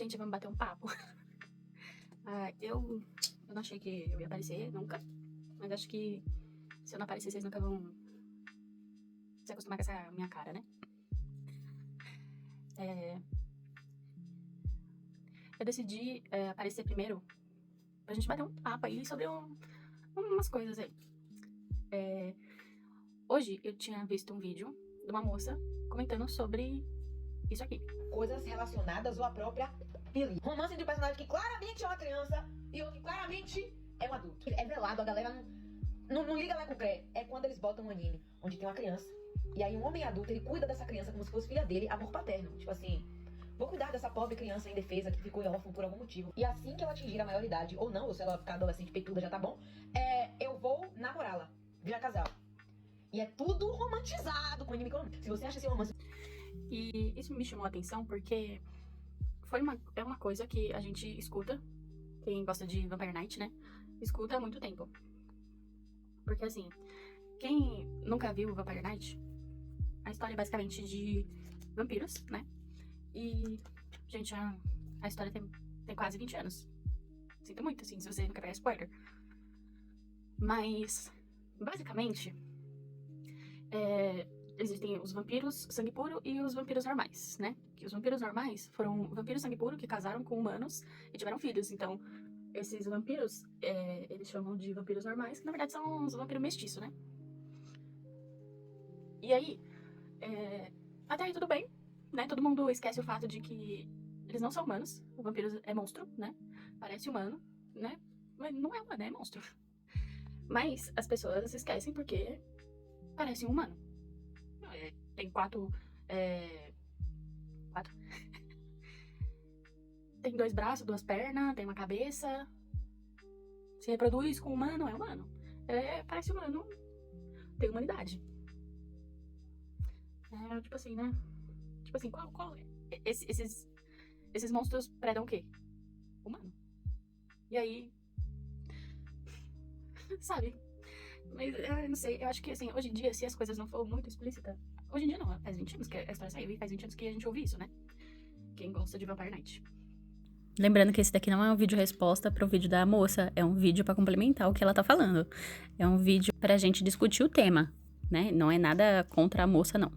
Gente, vamos bater um papo. Eu não achei que eu ia aparecer nunca, mas acho que se eu não aparecer, vocês nunca vão se acostumar com essa minha cara, né? Eu decidi aparecer primeiro pra gente bater um papo aí sobre umas coisas aí. Hoje eu tinha visto um vídeo de uma moça comentando sobre isso aqui. Coisas relacionadas à própria Billy. Romance entre um personagem que claramente é uma criança e outro que claramente é um adulto. É velado, a galera não liga lá com o pré. É quando eles botam um anime onde tem uma criança. E aí um homem adulto, ele cuida dessa criança como se fosse filha dele, amor paterno. Tipo assim, vou cuidar dessa pobre criança indefesa que ficou órfã por algum motivo. E assim que ela atingir a maioridade, ou não, ou se ela ficar adolescente peituda já tá bom, eu vou namorá-la, virar casal. E é tudo romantizado com anime. Se você acha esse romance... E isso me chamou a atenção porque é uma coisa que a gente escuta, quem gosta de Vampire Knight, né? Escuta há muito tempo. Porque assim, quem nunca viu Vampire Knight, a história é basicamente de vampiros, né? E, gente, a história tem quase 20 anos. Sinto muito, assim, se você nunca pegar spoiler. Mas, basicamente, existem os vampiros sangue puro e os vampiros normais, né? Que os vampiros normais foram vampiros sangue puro que casaram com humanos e tiveram filhos. Então, esses vampiros, eles chamam de vampiros normais, que na verdade são os vampiros mestiços, né? E aí, até aí tudo bem, né? Todo mundo esquece o fato de que eles não são humanos. O vampiro é monstro, né? Parece humano, né? Mas não é humano, é monstro. Mas as pessoas esquecem porque parece um humano. Tem quatro. Tem 2 braços, 2 pernas, tem uma cabeça. Se reproduz com humano, é humano. Parece humano. Tem humanidade. Tipo assim, né? Tipo assim, qual é? Esses monstros predam o quê? Humano. E aí. Sabe? Mas eu não sei, eu acho que assim, hoje em dia, se as coisas não for muito explícitas. Hoje em dia não, faz 20 anos que a história saiu e faz 20 anos que a gente ouve isso, né? Quem gosta de Vampire Knight. Lembrando que esse daqui não é um vídeo resposta pro vídeo da moça, é um vídeo pra complementar o que ela tá falando. É um vídeo pra gente discutir o tema, né? Não é nada contra a moça, não.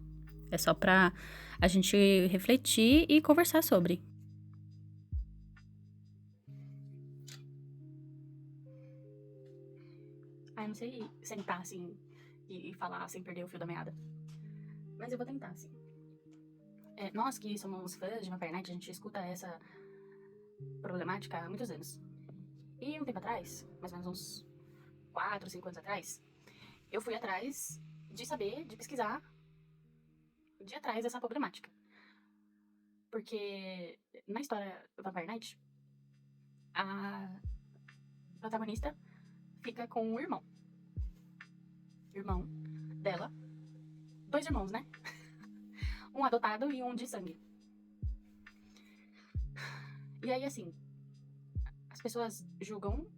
É só pra a gente refletir e conversar sobre. Eu não sei sentar assim e falar sem perder o fio da meada. Mas eu vou tentar, assim. Nós que somos fãs de Vampire Knight, a gente escuta essa problemática há muitos anos. E um tempo atrás, mais ou menos uns 4, 5 anos atrás, eu fui atrás de saber, de pesquisar, de ir atrás dessa problemática. Porque na história do Vampire Knight, a protagonista fica com o irmão. Irmão dela. 2 irmãos, né? Um adotado e um de sangue. E aí, assim, as pessoas julgam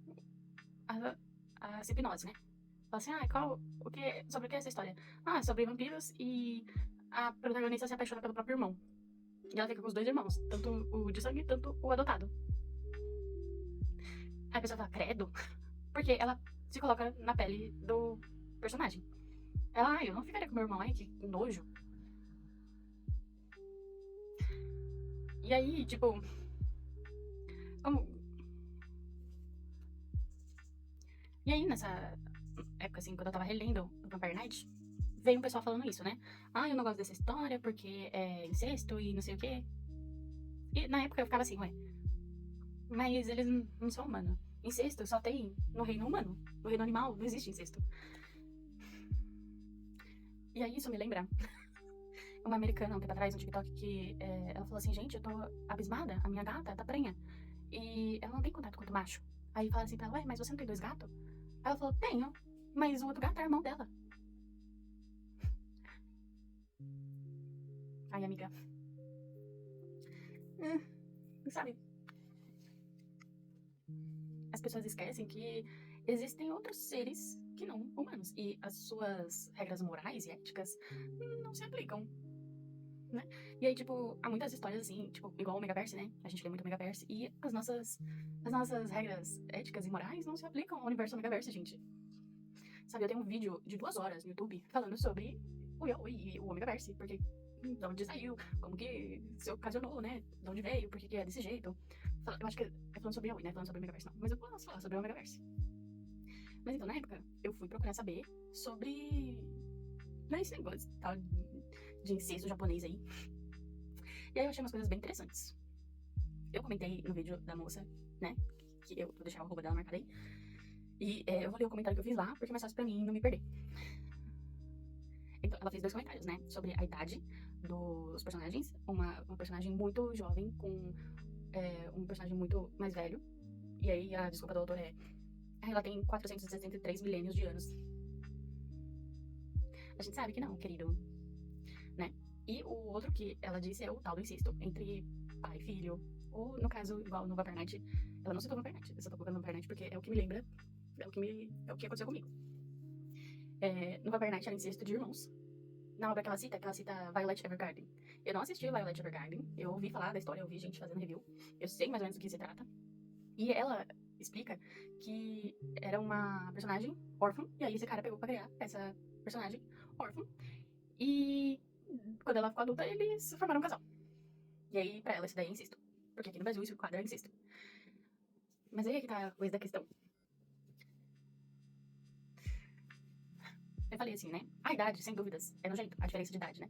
a hipnose, né? Falam assim, sobre o que é essa história? Sobre vampiros e a protagonista se apaixona pelo próprio irmão. E ela fica com os 2 irmãos, tanto o de sangue, tanto o adotado. Aí a pessoa fala, credo, porque ela se coloca na pele do personagem. Ela, eu não ficaria com meu irmão, que nojo. E aí, tipo, como... E aí, nessa época, assim, quando eu tava relendo o Vampire Knight, veio um pessoal falando isso, né? Eu não gosto dessa história porque é incesto e não sei o quê. E na época eu ficava assim, ué, mas eles não são humanos. Incesto só tem no reino humano. No reino animal não existe incesto. E aí isso me lembra uma americana, um tempo atrás, no TikTok, que ela falou assim, gente, eu tô abismada, a minha gata tá prenha. E ela não tem contato com outro macho. Aí fala assim pra ela, ué, mas você não tem 2 gatos? Aí ela falou, tenho, mas o outro gato é irmão dela. Ai, amiga. Sabe? As pessoas esquecem que existem outros seres que não humanos. E as suas regras morais e éticas não se aplicam. né? E aí, tipo, há muitas histórias assim, tipo, igual o Megaverse, né? A gente lê muito o Megaverse e as nossas regras éticas e morais não se aplicam ao universo Megaverse, gente. Sabe, eu tenho um vídeo de 2 horas no YouTube falando sobre o Yaoi e o Omegaverse, porque de onde saiu, como que se ocasionou, né? De onde veio, por que que é desse jeito. Eu acho que é falando sobre o Yaoi, né? Falando sobre o Omegaverse, não. Mas eu posso falar sobre o Omegaverse. Mas então, na época, eu fui procurar saber sobre esse negócio tal de incesto japonês aí. E aí eu achei umas coisas bem interessantes. Eu comentei no vídeo da moça, né? Que eu vou deixar o arroba dela marcado aí. E eu vou ler o comentário que eu fiz lá, porque é mais fácil pra mim não me perder. Então, ela fez 2 comentários, né? Sobre a idade dos personagens. Uma personagem muito jovem com um personagem muito mais velho. E aí a desculpa do autor ela tem 463 milênios de anos. A gente sabe que não, querido. Né? E o outro que ela disse é o tal do incesto entre pai e filho. Ou, no caso, igual no Vampire Knight, ela não citou Vampire Knight. Eu só tô colocando Vampire Knight porque é o que me lembra, é o que aconteceu comigo. No Vampire Knight era incesto de irmãos. Na obra que ela cita Violet Evergarden. Eu não assisti Violet Evergarden, eu ouvi falar da história, eu vi gente fazendo review. Eu sei mais ou menos do que se trata. E ela explica que era uma personagem órfã, e aí esse cara pegou pra criar essa personagem órfã. E quando ela ficou adulta, eles formaram um casal. E aí, pra ela, isso daí é incesto. Porque aqui no Brasil isso enquadra incesto. Mas aí é que tá a coisa da questão. Eu falei assim, né? A idade, sem dúvidas, é nojento. A diferença de idade, né?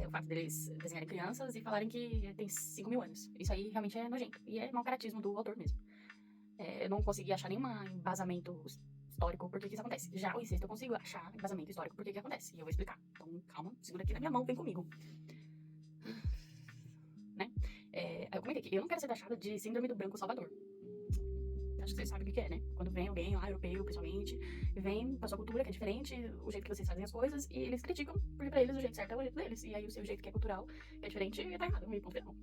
O fato deles desenharem crianças e falarem que tem 5 mil anos. Isso aí realmente é nojento. E é mau caratismo do autor mesmo. Eu não consegui achar nenhum embasamento histórico por que isso acontece. Já o incesto eu consigo achar embasamento histórico por que acontece. E eu vou explicar. Então, calma, segura aqui na minha mão, vem comigo. Né? Eu comentei que eu não quero ser taxada de síndrome do branco salvador. Acho que vocês sabem o que é, né? Quando vem alguém lá, europeu, principalmente, vem com a sua cultura, que é diferente, o jeito que vocês fazem as coisas, e eles criticam, porque pra eles o jeito certo é o jeito deles. E aí o seu jeito que é cultural, que é diferente, tá errado, e ponto final.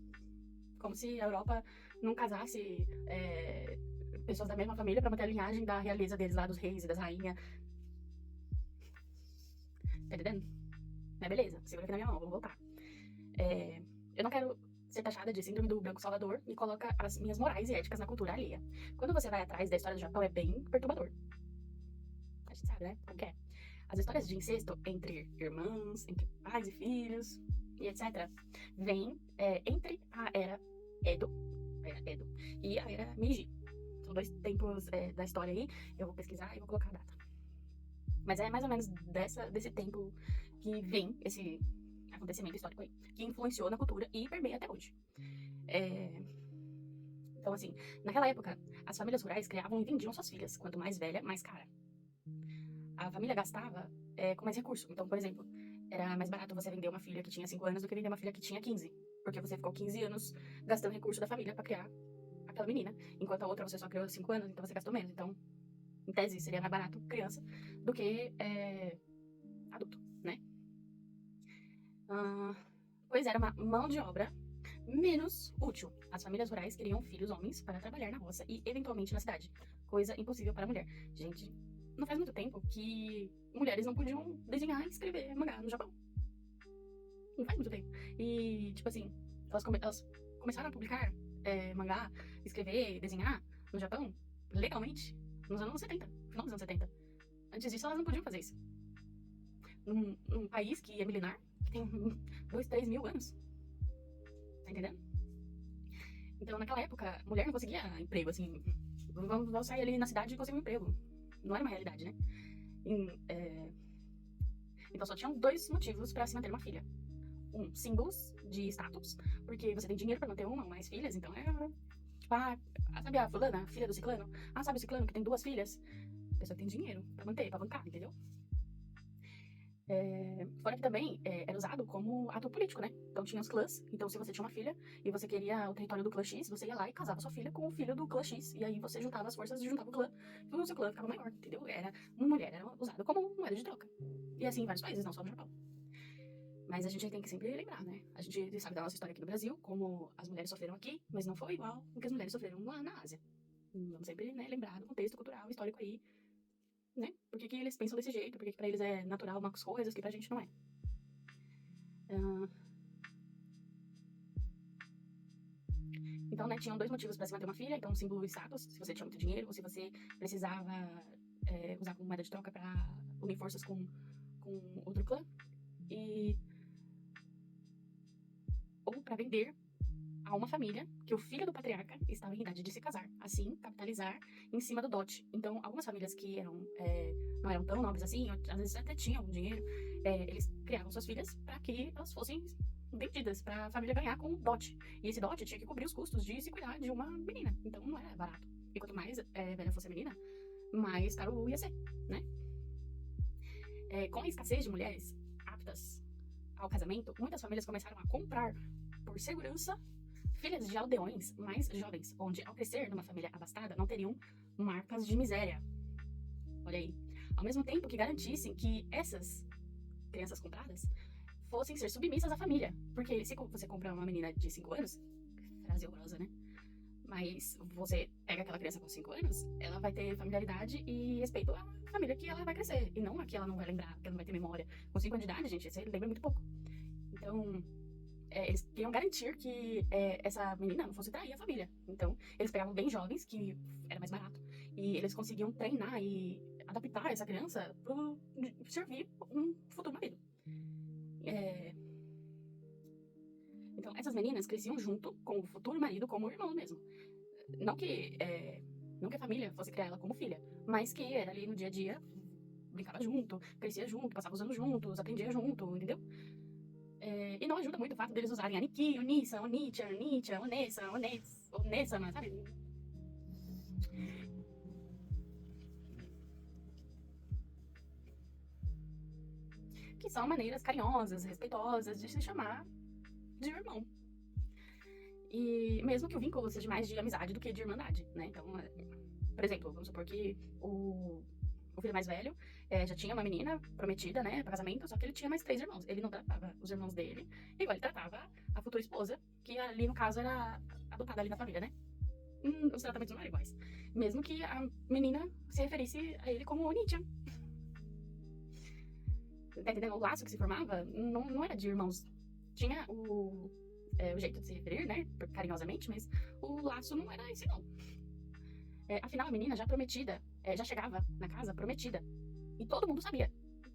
Como se a Europa não casasse pessoas da mesma família pra manter a linhagem da realeza deles lá, dos reis e das rainhas. Tá entendendo? Mas beleza, segura aqui na minha mão, vamos voltar. Eu não quero ser taxada de síndrome do branco salvador e coloca as minhas morais e éticas na cultura alheia. Quando você vai atrás da história do Japão, é bem perturbador. A gente sabe, né? Como que é? As histórias de incesto entre irmãs, entre pais e filhos, e etc., vêm entre a era Edo e a era Meiji. São 2 tempos da história aí. Eu vou pesquisar e vou colocar a data. Mas é mais ou menos desse tempo que vem esse acontecimento histórico aí, que influenciou na cultura e permeia até hoje. Então, assim, naquela época, as famílias rurais criavam e vendiam suas filhas. Quanto mais velha, mais cara. A família gastava com mais recurso. Então, por exemplo, era mais barato você vender uma filha que tinha 5 anos do que vender uma filha que tinha 15. Porque você ficou 15 anos gastando recurso da família pra criar aquela menina. Enquanto a outra você só criou 5 anos, então você gastou menos. Então, em tese, seria mais barato criança do que adulto, né? Pois era uma mão de obra menos útil. As famílias rurais queriam filhos homens para trabalhar na roça e, eventualmente, na cidade. Coisa impossível para a mulher. Gente, não faz muito tempo que mulheres não podiam desenhar e escrever mangá no Japão. Não faz muito tempo. E, tipo assim, elas começaram a publicar mangá, escrever, desenhar no Japão, legalmente, nos anos 70, final dos anos 70. Antes disso, elas não podiam fazer isso. Num país que é milenar, que tem 2, 3 mil anos. Tá entendendo? Então, naquela época, mulher não conseguia emprego, assim. Vamos sair ali na cidade e conseguir um emprego. Não era uma realidade, né? Então, só tinham 2 motivos pra se manter uma filha. Símbolos de status, porque você tem dinheiro pra manter uma ou mais filhas, então tipo, sabe a fulana, filha do ciclano? Sabe o ciclano que tem 2 filhas? A pessoa que tem dinheiro pra manter, pra bancar, entendeu? Fora que também era usado como ato político, né? Então tinha os clãs. Então, se você tinha uma filha e você queria o território do clã X, você ia lá e casava sua filha com o filho do clã X. E aí você juntava as forças e juntava o clã. E o seu clã ficava maior, entendeu? Uma mulher era usada como moeda de troca. E assim em vários países, não só no Japão. Mas a gente tem que sempre lembrar, né? A gente sabe da nossa história aqui no Brasil, como as mulheres sofreram aqui, mas não foi igual o que as mulheres sofreram lá na Ásia. Vamos sempre, né, lembrar do contexto cultural, histórico aí, né? Por que eles pensam desse jeito? Por que pra eles é natural umas coisas que pra gente não é? Então, né, tinham 2 motivos pra se manter uma filha. Então, símbolo e status, se você tinha muito dinheiro, ou se você precisava usar como moeda de troca pra unir forças com outro clã. Ou pra vender a uma família que o filho do patriarca estava em idade de se casar. Assim, capitalizar em cima do dote. Então, algumas famílias que não eram tão nobres assim, às vezes até tinham algum dinheiro, eles criavam suas filhas para que elas fossem vendidas, para a família ganhar com dote. E esse dote tinha que cobrir os custos de se cuidar de uma menina. Então, não era barato. E quanto mais velha fosse a menina, mais caro ia ser, né? Com a escassez de mulheres aptas ao casamento, muitas famílias começaram a comprar, por segurança, filhas de aldeões mais jovens, onde, ao crescer numa família abastada, não teriam marcas de miséria. Olha aí. Ao mesmo tempo que garantissem que essas crianças compradas fossem ser submissas à família. Porque se você compra uma menina de 5 anos, frase horrorosa, né? Mas você pega aquela criança com 5 anos, ela vai ter familiaridade e respeito à família que ela vai crescer. E não a que ela não vai lembrar, que ela não vai ter memória. Com 5 anos de idade, gente, você lembra muito pouco. Então, eles queriam garantir que essa menina não fosse trair a família. Então, eles pegavam bem jovens, que era mais barato, e eles conseguiam treinar e adaptar essa criança para servir um futuro marido. Então, essas meninas cresciam junto com o futuro marido como irmão mesmo. Não que a família fosse criar ela como filha, mas que era ali no dia a dia, brincava junto, crescia junto, passava os anos juntos, aprendia junto, entendeu? E não ajuda muito o fato deles usarem Aniki, Onissa, Onitia, Onitia, Onessa, Onessa, sabe? Que são maneiras carinhosas, respeitosas de se chamar de irmão. E mesmo que o vínculo seja mais de amizade do que de irmandade, né? Então, por exemplo, vamos supor que o filho mais velho já tinha uma menina prometida, né, pra casamento, só que ele tinha mais 3 irmãos. Ele não tratava os irmãos dele igual ele tratava a futura esposa, que ali, no caso, era adotada ali na família, né? Os tratamentos não eram iguais. Mesmo que a menina se referisse a ele como Onitia. Tá entendendo? O laço que se formava não era de irmãos. Tinha o jeito de se referir, né, carinhosamente, mas o laço não era esse, não. Afinal, a menina já prometida, já chegava na casa prometida. E todo mundo sabia.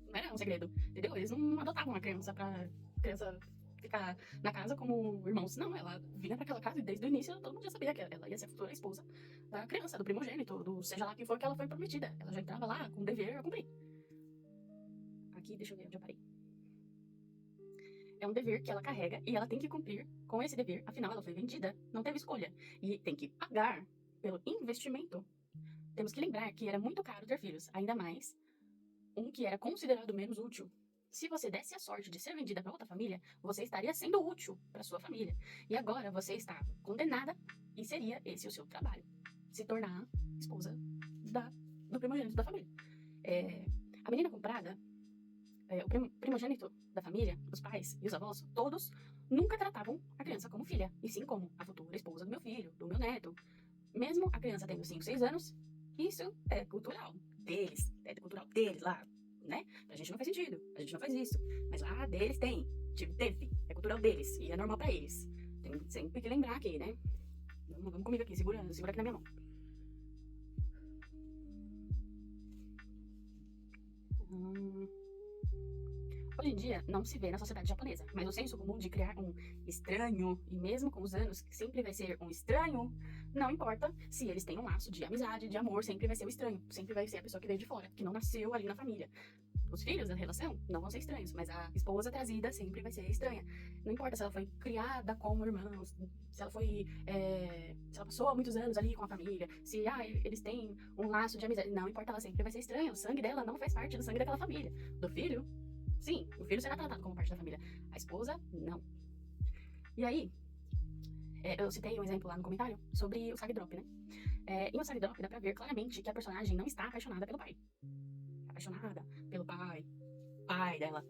Não era um segredo, entendeu? Eles não adotavam uma criança pra criança ficar na casa como irmãos. Não, ela vinha pra aquela casa e desde o início todo mundo já sabia que ela ia ser a futura esposa da criança, do primogênito, do seja lá quem for que ela foi prometida. Ela já entrava lá com um dever a cumprir. Aqui, deixa eu ver onde eu parei. É um dever que ela carrega e ela tem que cumprir com esse dever. Afinal, ela foi vendida, não teve escolha. E tem que pagar pelo investimento. Temos que lembrar que era muito caro ter filhos, ainda mais um que era considerado menos útil. Se você desse a sorte de ser vendida para outra família, você estaria sendo útil para sua família. E agora você está condenada e seria esse o seu trabalho. Se tornar esposa do primogênito da família. A menina comprada, o primogênito da família, os pais e os avós, todos nunca tratavam a criança como filha, e sim como a futura esposa do meu filho, do meu neto. Mesmo a criança tendo 5, 6 anos, isso é cultural deles, é cultural deles lá, né? Pra gente não faz sentido, a gente não faz isso. Mas lá deles teve, é cultural deles, e é normal pra eles. Tem sempre que lembrar aqui, né? Vamos comigo aqui, segura aqui na minha mão. Hoje em dia, não se vê na sociedade japonesa, mas o senso comum de criar um estranho, e mesmo com os anos, que sempre vai ser um estranho, não importa se eles têm um laço de amizade, de amor, sempre vai ser o estranho, sempre vai ser a pessoa que veio de fora, que não nasceu ali na família. Os filhos da relação não vão ser estranhos, mas a esposa trazida sempre vai ser estranha. Não importa se ela foi criada como irmãos, se ela foi, se ela passou muitos anos ali com a família, se eles têm um laço de amizade, não importa, ela sempre vai ser estranha. O sangue dela não faz parte do sangue daquela família. Do filho, sim, o filho será tratado como parte da família. A esposa, não. E aí, eu citei um exemplo lá no comentário sobre o Sag Drop, né? E no Sag Drop dá pra ver claramente que a personagem não está apaixonada pelo pai. Apaixonada pelo pai dela.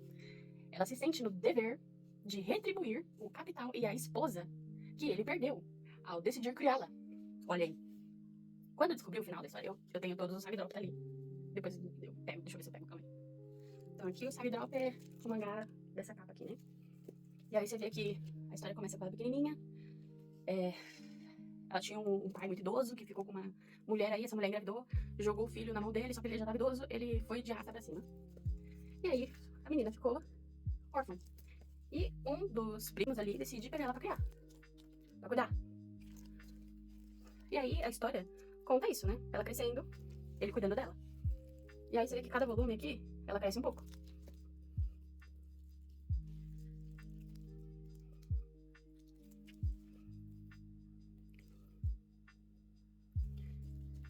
Ela se sente no dever de retribuir o capital e a esposa que ele perdeu ao decidir criá-la. Olha aí. Quando eu descobri o final da história, eu tenho todos os Sag Drops ali. Depois eu pego, deixa eu ver se eu pego, calma aí. Então aqui o Sag Drop é o mangá dessa capa aqui, né? E aí você vê que a história começa com ela pequenininha, Ela tinha um pai muito idoso que ficou com uma mulher aí, essa mulher engravidou, jogou o filho na mão dele, só que ele já tava idoso, ele foi de arrasta pra cima. E aí, a menina ficou órfã. E um dos primos ali decide pegar ela pra criar, pra cuidar. E aí, a história conta isso, né? Ela crescendo, ele cuidando dela. E aí, você vê que cada volume aqui, ela cresce um pouco.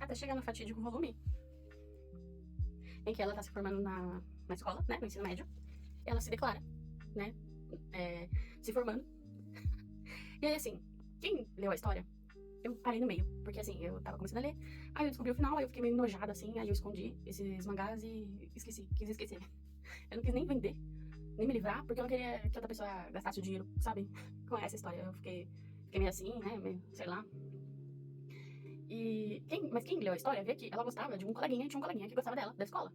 Até chegar no fatídico volume, em que ela tá se formando na escola, né? No ensino médio. Ela se declara, né? Se formando. E aí, assim, quem leu a história, eu parei no meio. Porque, assim, eu tava começando a ler, aí eu descobri o final, aí eu fiquei meio enojada, assim, aí eu escondi esses mangás e quis esquecer. Eu não quis nem vender, nem me livrar, porque eu não queria que outra pessoa gastasse o dinheiro, sabe? Com essa história. Eu fiquei meio assim, né? Meio, sei lá. Mas quem leu a história vê que ela gostava de um coleguinha, e tinha um coleguinha que gostava dela, da escola.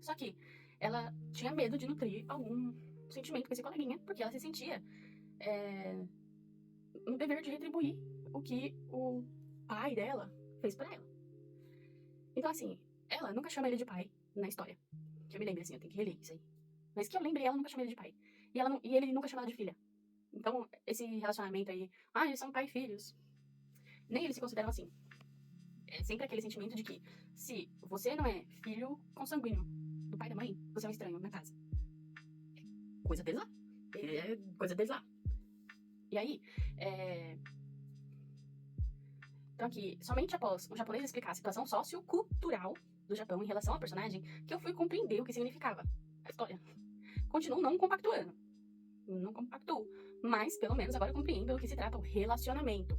Só que ela tinha medo de nutrir algum sentimento com esse coleguinha, porque ela se sentia no dever de retribuir o que o pai dela fez por ela. Então, assim, ela nunca chama ele de pai na história. Que eu me lembre, assim, eu tenho que reler isso aí. Mas que eu lembre, ela nunca chama ele de pai. E ele nunca chama ela de filha. Então, esse relacionamento aí, eles são pai e filhos. Nem eles se consideram assim. É sempre aquele sentimento de que, se você não é filho consanguíneo do pai e da mãe, você é um estranho na casa. Coisa deles lá. É coisa deles lá. E aí, então aqui, somente após um japonês explicar a situação sociocultural do Japão em relação ao personagem, que eu fui compreender o que significava a história. Continuo não compactuando. Não compactuo. Mas, pelo menos, agora eu compreendo o que se trata o relacionamento.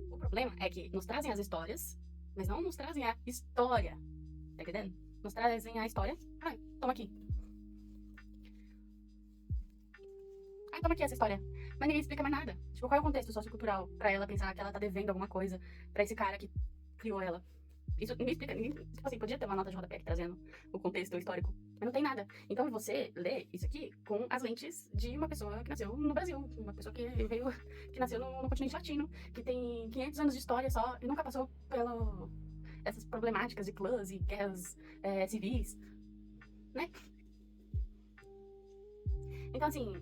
O problema é que nos trazem as histórias, mas não nos trazem a história. Tá entendendo? Nos trazem a história. Toma aqui. Toma aqui essa história. Mas ninguém explica mais nada. Tipo, qual é o contexto sociocultural pra ela pensar que ela tá devendo alguma coisa pra esse cara que criou ela? Isso ninguém explica. Tipo assim, podia ter uma nota de rodapé aqui trazendo o contexto histórico. Mas não tem nada. Então você lê isso aqui com as lentes de uma pessoa que nasceu no Brasil. Uma pessoa que nasceu no continente latino. Que tem 500 anos de história só e nunca passou essas problemáticas de clãs e guerras civis. Né? Então, assim,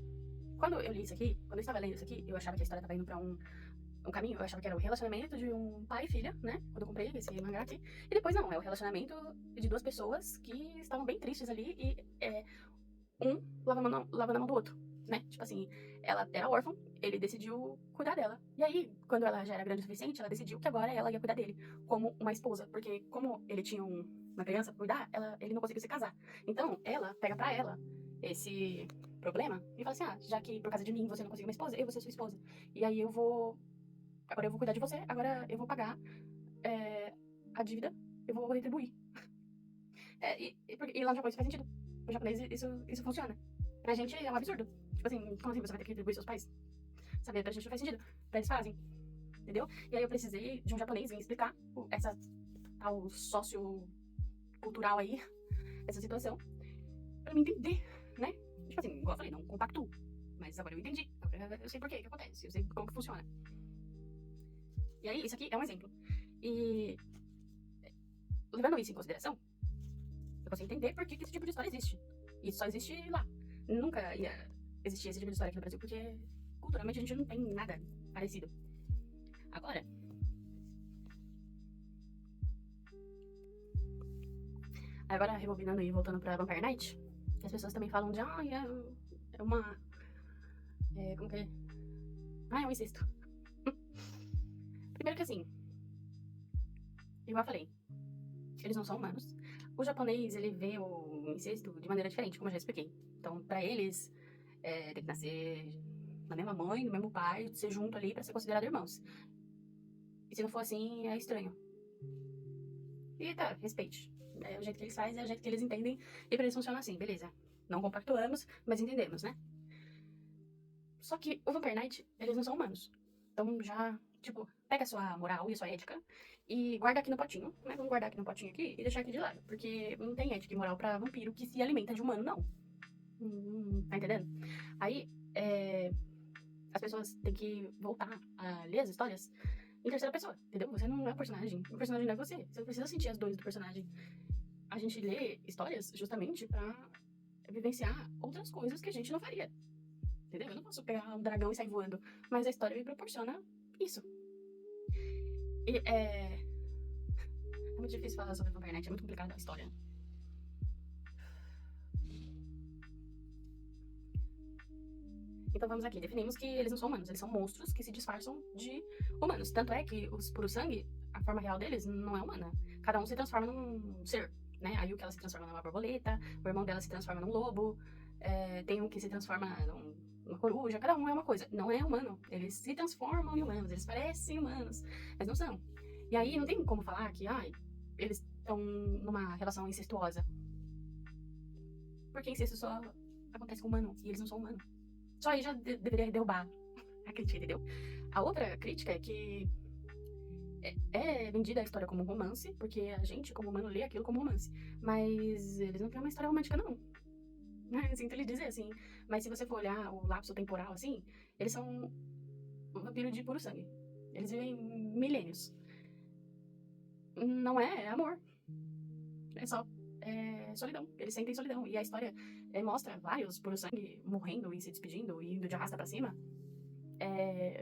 quando eu li isso aqui, quando eu estava lendo isso aqui, eu achava que a história estava indo pra um caminho, eu achava que era o relacionamento de um pai e filha, né? Quando eu comprei esse mangá aqui. E depois não, é o relacionamento de duas pessoas que estavam bem tristes ali e um lavando a mão do outro, né? Tipo assim, ela era órfã, ele decidiu cuidar dela. E aí, quando ela já era grande o suficiente, ela decidiu que agora ela ia cuidar dele como uma esposa. Porque como ele tinha uma criança pra cuidar, ele não conseguiu se casar. Então, ela pega pra ela esse problema e fala assim, já que por causa de mim você não conseguiu uma esposa, eu vou ser sua esposa. E aí agora eu vou cuidar de você, agora eu vou pagar a dívida, eu vou retribuir. E lá no Japão isso faz sentido. No japonês isso funciona. Pra gente é um absurdo. Tipo assim, como assim você vai ter que retribuir seus pais? Sabe, pra gente não faz sentido. Pra eles fazem. Entendeu? E aí eu precisei de um japonês vir explicar essa tal sociocultural aí, essa situação, pra me entender, né? Tipo assim, igual eu falei, não compactuo. Mas agora eu entendi. Agora eu sei por que acontece. Eu sei como que funciona. E aí, isso aqui é um exemplo. E levando isso em consideração, eu consigo entender por que esse tipo de história existe. E só existe lá. Nunca ia existir esse tipo de história aqui no Brasil, porque culturalmente a gente não tem nada parecido. Agora, rebobinando e voltando pra Vampire Night, as pessoas também falam de, é uma... como que é? É um incesto. Primeiro que assim, igual eu falei, eles não são humanos. O japonês, ele vê o incesto de maneira diferente, como eu já expliquei. Então, pra eles, tem que nascer na mesma mãe, no mesmo pai, ser junto ali pra ser considerado irmãos. E se não for assim, é estranho. E tá, respeite. É o jeito que eles fazem, é o jeito que eles entendem. E pra eles funciona assim, beleza. Não compactuamos, mas entendemos, né? Só que o Vampire Knight, eles não são humanos. Então já, tipo, pega a sua moral e a sua ética e guarda aqui no potinho, né? Vamos guardar aqui no potinho aqui e deixar aqui de lado. Porque não tem ética e moral pra vampiro que se alimenta de humano, não. Tá entendendo? Aí, as pessoas têm que voltar a ler as histórias em terceira pessoa, entendeu? Você não é o personagem não é você. Você não precisa sentir as dores do personagem. A gente lê histórias justamente pra vivenciar outras coisas que a gente não faria, entendeu? Eu não posso pegar um dragão e sair voando, mas a história me proporciona isso. E é muito difícil falar sobre Vampire Knight, é muito complicada a história. Então vamos aqui, definimos que eles não são humanos, eles são monstros que se disfarçam de humanos. Tanto é que os puro-sangue, a forma real deles não é humana. Cada um se transforma num ser, né? A Yuki, ela se transforma numa borboleta, o irmão dela se transforma num lobo, tem um que se transforma numa coruja, cada um é uma coisa. Não é humano, eles se transformam em humanos, eles parecem humanos, mas não são. E aí não tem como falar que, eles estão numa relação incestuosa. Porque incesto só acontece com humano, e eles não são humanos. Só aí já deveria derrubar a crítica, entendeu? A outra crítica é que é vendida a história como um romance, porque a gente, como humano, lê aquilo como romance. Mas eles não têm uma história romântica, não. Sinto lhe dizer, assim. Mas se você for olhar o lapso temporal, assim, eles são um vampiro de puro sangue. Eles vivem milênios. Não é amor. É só solidão. Eles sentem solidão. E a história mostra vários puro sangue morrendo e se despedindo e indo de arrasta pra cima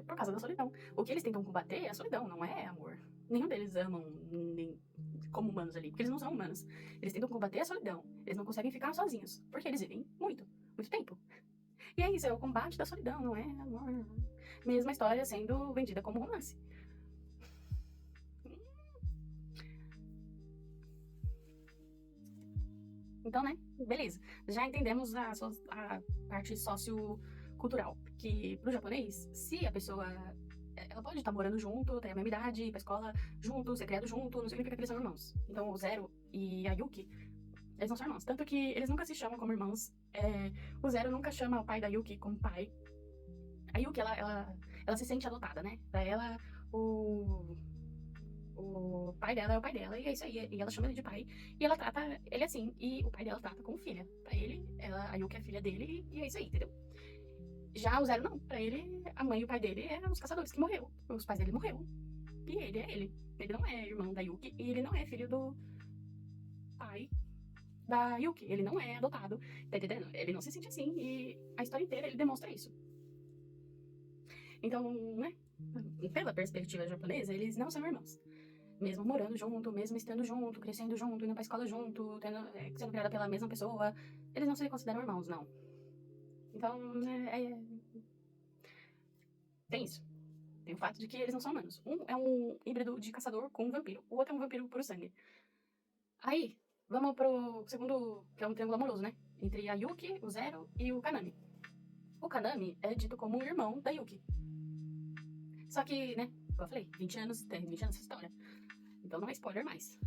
por causa da solidão. O que eles tentam combater é a solidão, não é amor. Nenhum deles amam como humanos ali, porque eles não são humanos. Eles tentam combater a solidão. Eles não conseguem ficar sozinhos, porque eles vivem muito tempo. E é isso, é o combate da solidão, não é amor. Mesma história sendo vendida como romance. Então, né, beleza. Já entendemos a parte sociocultural. Que pro japonês, se a pessoa... Ela pode estar morando junto, ter a mesma idade, ir pra escola junto, ser criado junto, não significa que eles são irmãos. Então, o Zero e a Yuki, eles não são irmãos. Tanto que eles nunca se chamam como irmãos. O Zero nunca chama o pai da Yuki como pai. A Yuki, ela se sente adotada, né? Pra ela, o pai dela é o pai dela, e é isso aí. E ela chama ele de pai, e ela trata ele assim. E o pai dela trata como filha. Pra ele, a Yuki é filha dele, e é isso aí, entendeu? Já o Zero não. Pra ele, a mãe e o pai dele eram os caçadores que morreram. Os pais dele morreram. E ele é ele. Ele não é irmão da Yuki, e ele não é filho do pai da Yuki. Ele não é adotado, tá entendendo? Ele não se sente assim, e a história inteira ele demonstra isso. Então, né? Pela perspectiva japonesa, eles não são irmãos. Mesmo morando junto, mesmo estando junto, crescendo junto, indo pra escola junto, sendo criada pela mesma pessoa, eles não se consideram irmãos, não. Então, tem isso. Tem o fato de que eles não são humanos. Um é um híbrido de caçador com um vampiro. O outro é um vampiro puro sangue. Aí, vamos pro segundo, que é um triângulo amoroso, né? Entre a Yuki, o Zero e o Kanami. O Kanami é dito como o irmão da Yuki. Só que, né, como eu falei, 20 anos, tem 20 anos essa história. Então não é spoiler mais.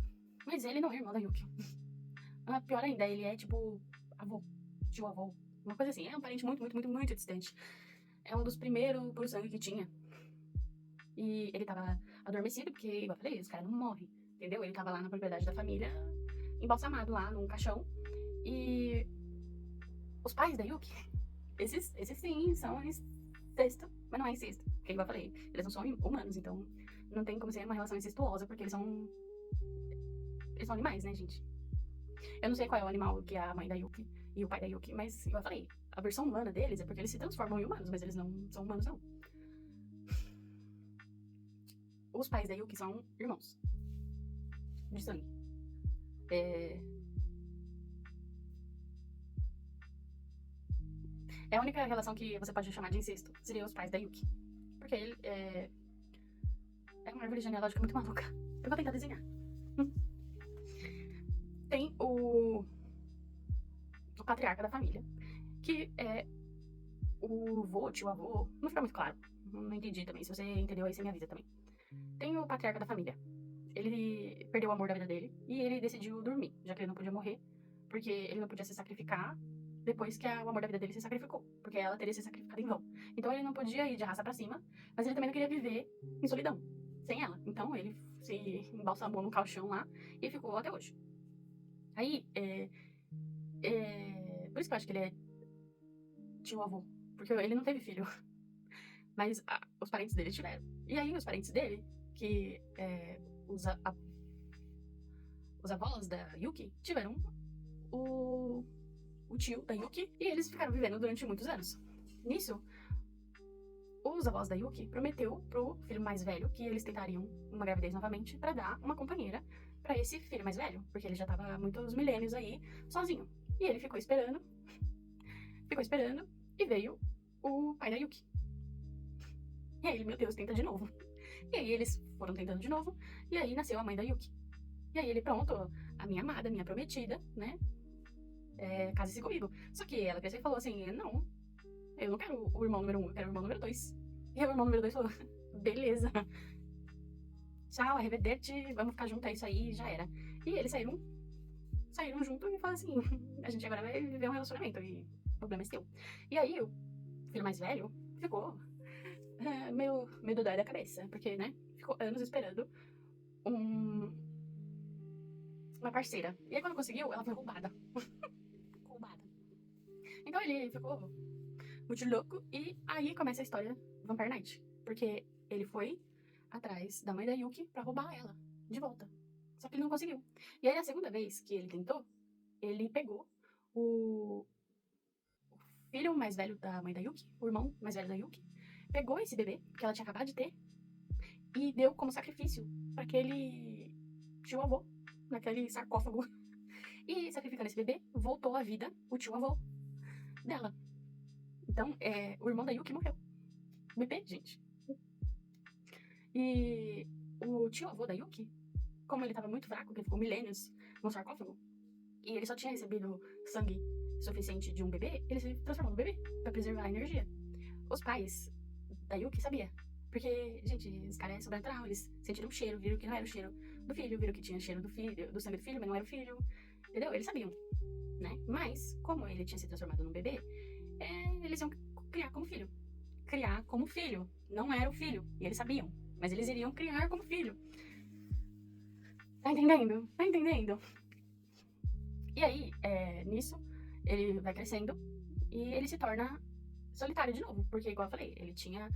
Mas ele não é irmão da Yuki. Pior ainda, ele é tipo avô, tio-avô. Uma coisa assim, é um parente muito, muito, muito, muito distante. É um dos primeiros puro sangue que tinha. E ele tava adormecido, porque, igual eu falei, os caras não morrem, entendeu? Ele tava lá na propriedade da família, embalsamado lá num caixão. E os pais da Yuki, esses sim, são incesto, mas não é incesto. Porque, igual eu falei, eles não são humanos, então não tem como ser uma relação incestuosa, porque eles são animais, né, gente? Eu não sei qual é o animal que é a mãe da Yuki e o pai da Yuki, mas, igual eu falei, a versão humana deles é porque eles se transformam em humanos, mas eles não são humanos, não. Os pais da Yuki são irmãos de sangue. É a única relação que você pode chamar de incesto, seria os pais da Yuki. Porque ele é uma árvore genealógica muito maluca. Eu vou tentar desenhar. Tem o patriarca da família, que é o vô, tio-avô. Não fica muito claro. Não entendi também. Se você entendeu aí, você me avisa também. Tem o patriarca da família. Ele perdeu o amor da vida dele e ele decidiu dormir, já que ele não podia morrer, porque ele não podia se sacrificar depois que o amor da vida dele se sacrificou, porque ela teria se sacrificado em vão. Então ele não podia ir de raça pra cima, mas ele também não queria viver em solidão, sem ela. Então ele se embalsamou num caixão lá e ficou até hoje. Aí, por isso que eu acho que ele é tio-avô, porque ele não teve filho, mas os parentes dele tiveram. E aí os parentes dele que os avós da Yuki tiveram o tio da Yuki e eles ficaram vivendo durante muitos anos. Nisso, os avós da Yuki prometeu pro filho mais velho que eles tentariam uma gravidez novamente pra dar uma companheira pra esse filho mais velho, porque ele já tava há muitos milênios aí sozinho. E ele ficou esperando e veio o pai da Yuki. E aí ele, meu Deus, tenta de novo. E aí eles foram tentando de novo, e aí nasceu a mãe da Yuki. E aí ele, pronto, a minha amada, minha prometida, né? Case-se comigo. Só que ela cresceu e falou assim, não, eu não quero o irmão número 1, eu quero o irmão número 2. E o irmão número 2 falou, beleza. Tchau, arrivederci, vamos ficar juntos, é isso aí, já era. E eles saíram juntos e falaram assim, a gente agora vai viver um relacionamento e o problema é seu. E aí o filho mais velho ficou meio dodói da cabeça, porque, né, ficou anos esperando uma parceira. E aí quando conseguiu, ela foi roubada. Roubada. Então ele ficou muito louco e aí começa a história do Vampire Knight. Porque ele foi atrás da mãe da Yuki pra roubar ela de volta. Só que ele não conseguiu. E aí a segunda vez que ele tentou, ele pegou o filho mais velho da mãe da Yuki, o irmão mais velho da Yuki, pegou esse bebê que ela tinha acabado de ter e deu como sacrifício pra aquele tio-avô, naquele sarcófago. E sacrificando esse bebê, voltou à vida o tio-avô dela. Então, o irmão da Yuki morreu. O bebê, gente. E o tio-avô da Yuki, como ele tava muito fraco, porque ele ficou milênios no sarcófago, e ele só tinha recebido sangue suficiente de um bebê, ele se transformou no bebê pra preservar a energia. Os pais da Yuki sabiam. Porque, gente, os caras é sobrenatural, eles sentiram o cheiro, viram que não era o cheiro do filho, viram que tinha cheiro do sangue do filho, mas não era o filho. Entendeu? Eles sabiam, né? Mas, como ele tinha se transformado num bebê, eles iam criar como filho. Criar como filho. Não era o filho. E eles sabiam. Mas eles iriam criar como filho. Tá entendendo? Tá entendendo? E aí, nisso, ele vai crescendo e ele se torna solitário de novo. Porque, igual eu falei, ele tinha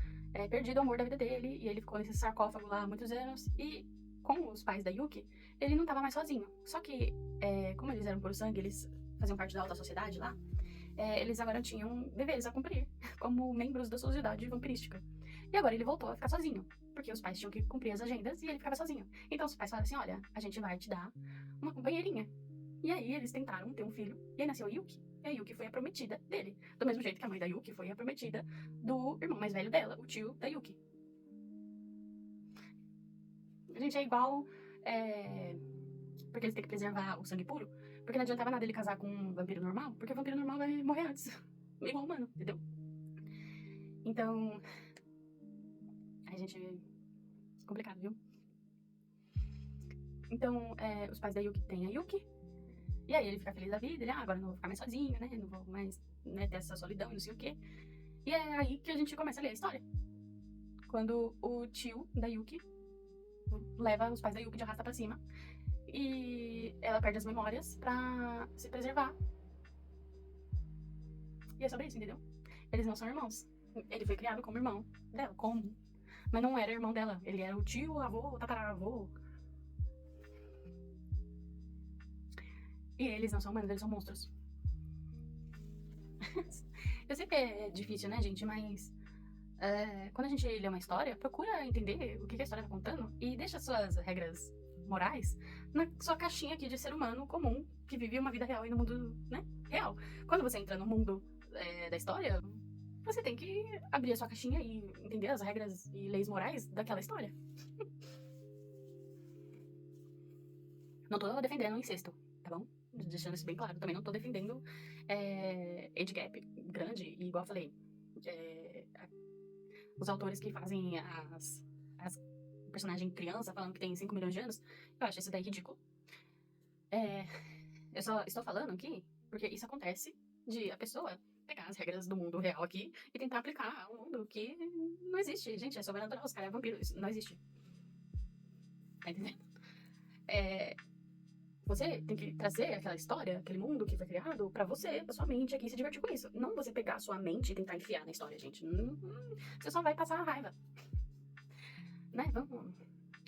perdido o amor da vida dele e ele ficou nesse sarcófago lá há muitos anos. E com os pais da Yuki, ele não tava mais sozinho. Só que, como eles eram puro sangue, eles faziam parte da alta sociedade lá, eles agora tinham deveres a cumprir como membros da sociedade vampirística. E agora ele voltou a ficar sozinho, porque os pais tinham que cumprir as agendas e ele ficava sozinho. Então os pais falaram assim, olha, a gente vai te dar uma companheirinha. E aí eles tentaram ter um filho, e aí nasceu a Yuki. E a Yuki foi a prometida dele. Do mesmo jeito que a mãe da Yuki foi a prometida do irmão mais velho dela, o tio da Yuki. A gente é igual... porque eles têm que preservar o sangue puro. Porque não adiantava nada ele casar com um vampiro normal, porque o vampiro normal vai morrer antes. Igual humano, entendeu? Então... Ai, gente... complicado, viu? Então, os pais da Yuki têm a Yuki. E aí ele fica feliz da vida. Ele, agora não vou ficar mais sozinho, né? Não vou mais ter essa solidão e não sei o quê. E é aí que a gente começa a ler a história. Quando o tio da Yuki leva os pais da Yuki de arrasta pra cima. E ela perde as memórias pra se preservar. E é sobre isso, entendeu? Eles não são irmãos. Ele foi criado como irmão dela, mas não era irmão dela. Ele era o tio, avô, tataravô. E eles não são humanos, eles são monstros. Eu sei que é difícil, né, gente? Mas quando a gente lê uma história, procura entender o que a história tá contando e deixa suas regras morais na sua caixinha aqui de ser humano comum que vive uma vida real e no mundo, né, real. Quando você entra no mundo da história, você tem que abrir a sua caixinha e entender as regras e leis morais daquela história. Não tô defendendo o incesto, tá bom? Deixando isso bem claro. Também não tô defendendo age gap grande. E igual eu falei, os autores que fazem as personagem criança falando que tem 5 milhões de anos, eu acho isso daí ridículo. Eu só estou falando aqui porque isso acontece de a pessoa pegar as regras do mundo real aqui e tentar aplicar a um mundo que não existe. Gente, é sobrenatural, os caras é vampiro, isso não existe. Tá entendendo? Você tem que trazer aquela história, aquele mundo que foi criado pra você, pra sua mente aqui se divertir com isso. Não você pegar a sua mente e tentar enfiar na história, gente. Você só vai passar a raiva. Né? Vamos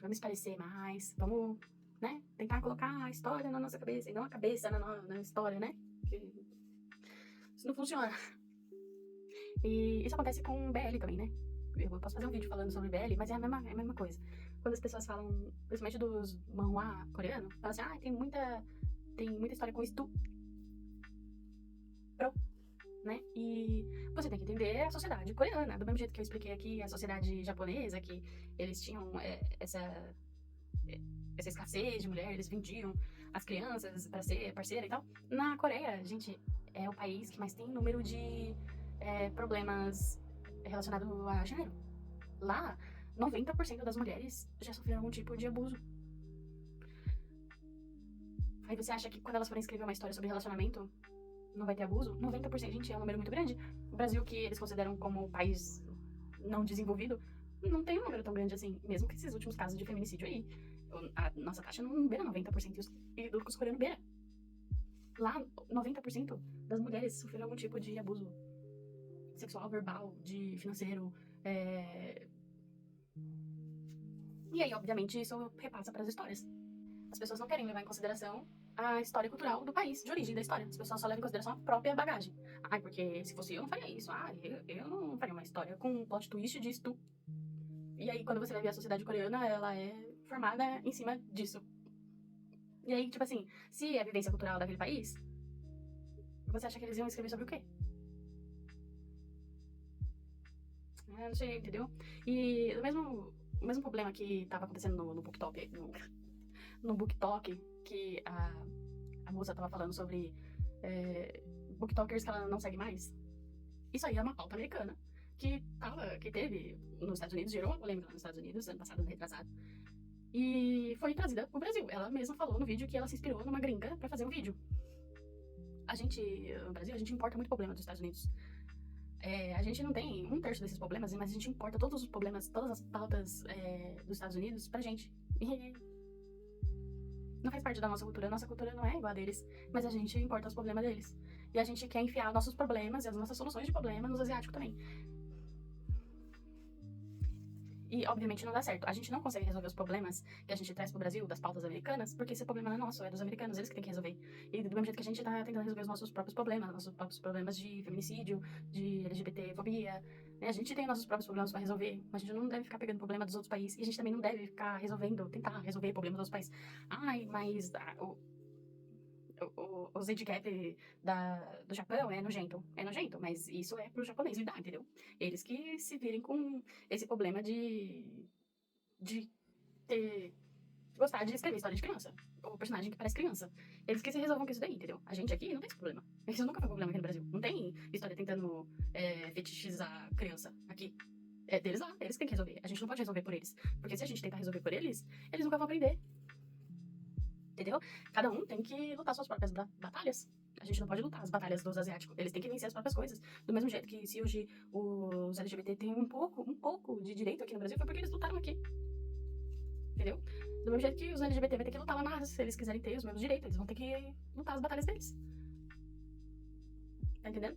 vamos parecer mais, vamos, né, tentar colocar a história na nossa cabeça, e não a cabeça na história, né? Que isso não funciona. E isso acontece com BL também, né? Eu posso fazer um vídeo falando sobre BL, mas é a mesma coisa. Quando as pessoas falam, principalmente dos manhwa coreano, falam assim, tem muita história com estupro, né? E você tem que entender a sociedade coreana, do mesmo jeito que eu expliquei aqui a sociedade japonesa, que eles tinham essa escassez de mulher, eles vendiam as crianças para ser parceira e tal. Na Coreia, gente, é o país que mais tem número de problemas relacionados a gênero. Lá, 90% das mulheres já sofreram algum tipo de abuso. Aí você acha que quando elas forem escrever uma história sobre relacionamento, não vai ter abuso? 90%, gente, é um número muito grande. O Brasil, que eles consideram como país não desenvolvido, não tem um número tão grande assim. Mesmo que esses últimos casos de feminicídio aí, a nossa taxa não beira 90% e do que os coreanos beira. Lá, 90% das mulheres sofreram algum tipo de abuso sexual, verbal, de financeiro. E aí, obviamente, isso repassa para as histórias. As pessoas não querem levar em consideração a história cultural do país, de origem da história. As pessoas só levam em consideração a própria bagagem. Porque se fosse eu, não faria isso. Eu não faria uma história com um plot twist de estupro. E aí, quando você vai ver a sociedade coreana, ela é formada em cima disso. E aí, tipo assim, se é a vivência cultural daquele país, você acha que eles iam escrever sobre o quê? Não sei, entendeu? E o mesmo problema que tava acontecendo no BookTok, no BookTok, que a moça tava falando sobre booktokers que ela não segue mais. Isso aí é uma pauta americana que teve nos Estados Unidos, gerou uma polêmica nos Estados Unidos, ano passado, ano retrasado, e foi trazida pro Brasil. Ela mesma falou no vídeo que ela se inspirou numa gringa pra fazer um vídeo. No Brasil, a gente importa muito problema dos Estados Unidos. A gente não tem 1/3 desses problemas, mas a gente importa todos os problemas, todas as pautas dos Estados Unidos pra gente. E não faz parte da nossa cultura. A nossa cultura não é igual a deles, mas a gente importa os problemas deles. E a gente quer enfiar nossos problemas e as nossas soluções de problema nos asiáticos também. E, obviamente, não dá certo. A gente não consegue resolver os problemas que a gente traz pro Brasil, das pautas americanas, porque esse problema não é nosso, é dos americanos, eles que têm que resolver. E do mesmo jeito que a gente tá tentando resolver os nossos próprios problemas de feminicídio, de LGBTfobia, né? A gente tem nossos próprios problemas pra resolver, mas a gente não deve ficar pegando problema dos outros países, e a gente também não deve ficar tentar resolver problemas dos outros países. Mas o Z-Gap do Japão é nojento. É nojento, mas isso é pro japonês lidar, entendeu? Eles que se virem com esse problema de gostar de escrever história de criança. O personagem que parece criança. Eles que se resolvam com isso daí, entendeu? A gente aqui não tem esse problema. Isso nunca foi problema aqui no Brasil. Não tem história tentando fetichizar criança aqui. É deles lá, eles que têm que resolver. A gente não pode resolver por eles. Porque se a gente tentar resolver por eles, eles nunca vão aprender. Entendeu? Cada um tem que lutar suas próprias batalhas. A gente não pode lutar as batalhas dos asiáticos. Eles têm que vencer as próprias coisas. Do mesmo jeito que se hoje os LGBT têm um pouco de direito aqui no Brasil, foi porque eles lutaram aqui. Entendeu? Do mesmo jeito que os LGBT vão ter que lutar lá na se eles quiserem ter os mesmos direitos. Eles vão ter que lutar as batalhas deles. Tá entendendo?